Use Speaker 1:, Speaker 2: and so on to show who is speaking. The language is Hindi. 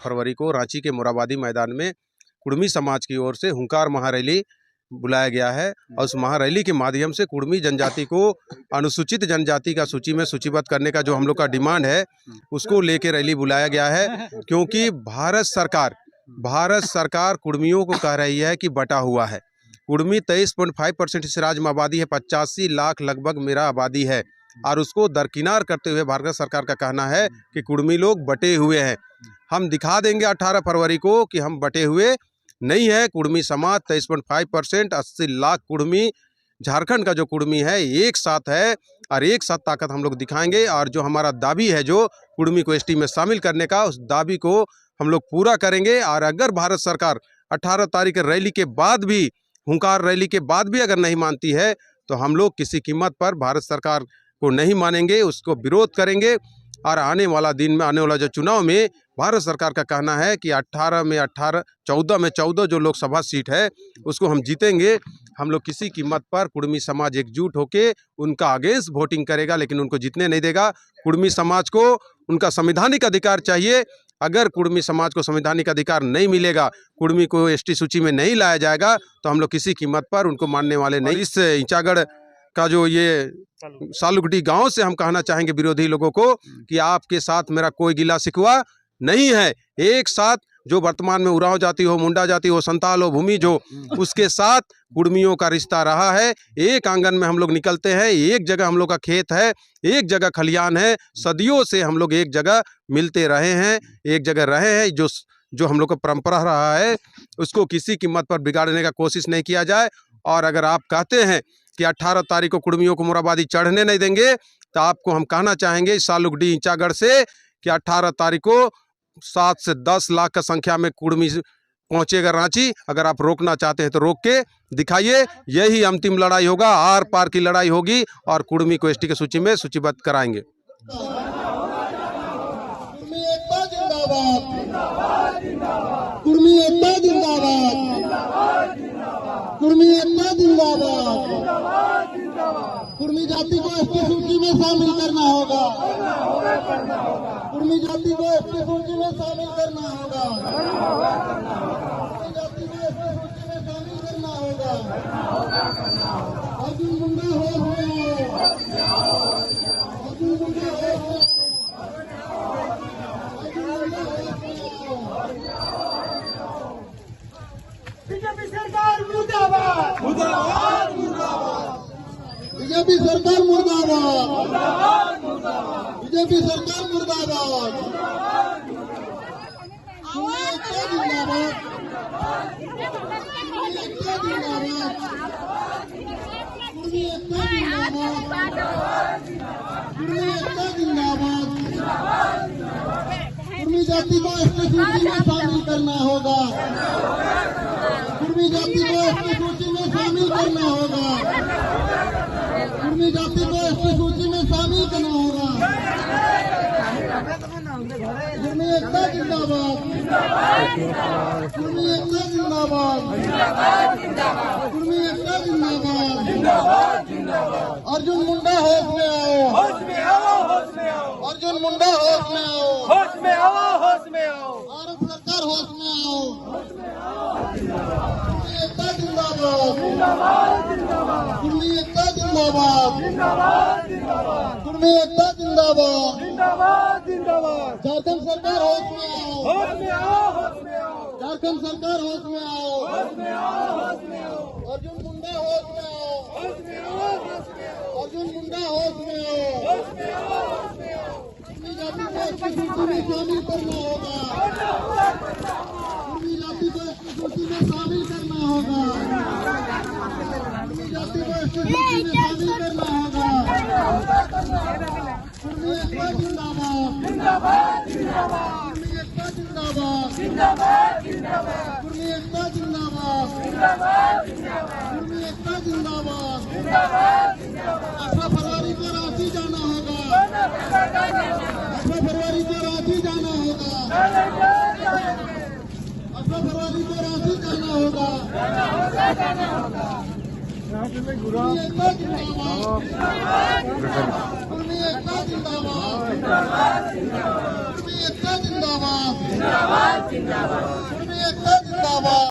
Speaker 1: फरवरी को रांची के मोराबादी मैदान में कुड़मी समाज की ओर से हुंकार महारैली बुलाया गया है और उस महारैली के माध्यम से कुड़मी जनजाति को अनुसूचित जनजाति का सूची में सूचीबद्ध करने का जो हम लोग का डिमांड है उसको लेके रैली बुलाया गया है। क्योंकि भारत सरकार कुड़मियों को कह रही है कि बटा हुआ है। कुड़मी 23.5% इस राज्य में आबादी है, 85 लाख लगभग मेरा आबादी है और उसको दरकिनार करते हुए भारत सरकार का कहना है कि कुड़मी लोग बटे हुए हैं। हम दिखा देंगे 18 फरवरी को कि हम बटे हुए नहीं है। कुड़मी समाज 23.5%, 80 लाख कुड़मी, झारखंड का जो कुड़मी है एक साथ है और एक साथ ताकत हम लोग दिखाएंगे। और जो हमारा दाबी है जो कुड़मी को एसटी में शामिल करने का, उस दाबी को हम लोग पूरा करेंगे। और अगर भारत सरकार 18 तारीख रैली के बाद भी, हुंकार रैली के बाद भी अगर नहीं मानती है तो हम लोग किसी कीमत पर भारत सरकार को नहीं मानेंगे, उसको विरोध करेंगे। और आने वाला दिन में, आने वाला जो चुनाव में भारत सरकार का कहना है कि 14 में 14 जो लोकसभा सीट है उसको हम जीतेंगे। हम लोग किसी कीमत पर कुड़मी समाज एकजुट होके उनका अगेंस्ट वोटिंग करेगा, लेकिन उनको जीतने नहीं देगा। कुड़मी समाज को उनका संवैधानिक अधिकार चाहिए। अगर कुड़मी समाज को संवैधानिक अधिकार नहीं मिलेगा, कुड़मी को एसटी सूची में नहीं लाया जाएगा तो हम लोग किसी कीमत पर उनको मानने वाले नहीं। इस ईचागढ़ का जो ये सालुगढ़ी गांव से हम कहना चाहेंगे विरोधी लोगों को कि आपके साथ मेरा कोई गिला शिकवा नहीं है। एक साथ जो वर्तमान में उरांव जाति हो, मुंडा जाति हो, संताल हो, भूमि जो, उसके साथ कुड़मियों का रिश्ता रहा है। एक आंगन में हम लोग निकलते हैं, एक जगह हम लोग का खेत है, एक जगह खलियान है। सदियों से हम लोग एक जगह मिलते रहे हैं, एक जगह रहे हैं। जो हम लोग का परंपरा रहा है उसको किसी कीमत पर बिगाड़ने का कोशिश नहीं किया जाए। और अगर आप कहते हैं कि 18 तारीख को कुड़मियों को मोराबादी चढ़ने नहीं देंगे तो आपको हम कहना चाहेंगे सालुगढ़ी ईचागढ़ से कि 18 तारीख को 7 से 10 लाख का संख्या में कुड़मी पहुंचेगा रांची। अगर आप रोकना चाहते हैं तो रोक के दिखाइए। यही अंतिम लड़ाई होगा, आर पार की लड़ाई होगी और कुड़मी को एसटी की सूची में सूचीबद्ध कराएंगे।
Speaker 2: कुड़मी एकता जिंदाबाद, कुड़मी एकता जिंदाबाद। कुड़मी जाति को एसटी सूची में शामिल करना होगा, कुड़मी जाति को एसटी सूची में शामिल करना होगा, कुड़मी जाति को एसटी सूची में शामिल करना होगा। अर्जुन मुंडा हो, अर्जुन मुंडा हो। बीजेपी सरकार मुर्दाबाद, मुर्दाबाद, मुर्दाबाद। बीजेपी सरकार मुर्दाबाद, मुर्दाबाद, मुर्दाबाद। बीजेपी सरकार मुर्दाबाद, मुर्दाबाद, मुर्दाबाद। कुड़मी एकता जिंदाबाद, कुड़मी एकता जिंदाबाद, कुड़मी एकता जिंदाबाद, कुड़मी एकता जिंदाबाद। कुड़मी जाति को एसटी सूची में शामिल करना होगा, कुड़मी जाति को एसटी सूची में शामिल करना होगा, कुड़मी जाति को एसटी सूची में शामिल करना होगा। कुड़मी एकता जिंदाबाद, कुड़मी एकता जिंदाबाद, कुड़मी एकता जिंदाबाद। अर्जुन मुंडा होश में आओ, होश में आओ, होश में आओ। अर्जुन मुंडा होश में आओ, होश में आओ, होश में आओ। भारत सरकार होश में आओ, होश में आओ। कुड़मी एकता जिंदाबाद, जिंदाबाद, जिंदाबाद। कुड़मी एकता जिंदाबाद, जिंदाबाद, जिंदाबाद। कुड़मी एकता जिंदाबाद, जिंदाबाद, जिंदाबाद। झारखंड सरकार होश में आओ, होश में आओ, होश में आओ। झारखंड सरकार होश में आओ, होश में आओ, होश में आओ। अर्जुन मुंडा होश में आओ, होश में आओ, होश में आओ। अर्जुन मुंडा होश में आओ, होश में आओ, होश में आओ। कुड़मी जाति को एसटी सूची में शामिल करना होगा, कुड़मी जाति को एसटी सूची में शामिल करना होगा, कुड़मी जाति को एसटी सूची में शामिल करना होगा। कुड़मी एकता जिंदाबाद, जिंदाबाद, जिंदाबाद। कुड़मी एकता जिंदाबाद, जिंदाबाद, जिंदाबाद। कुड़मी एकता जिंदाबाद, जिंदाबाद, जिंदाबाद। कुड़मी एकता जिंदाबाद, जिंदाबाद, जिंदाबाद। 18 फरवरी को रांची जाना होगा, 18 फरवरी को रांची जाना होगा, 18 फरवरी को रांची जाना होगा। कुड़मी एकता जिंदाबाद, कुड़मी एकता जिंदाबाद, कुड़मी एकता जिंदाबाद। कुर्मी एकता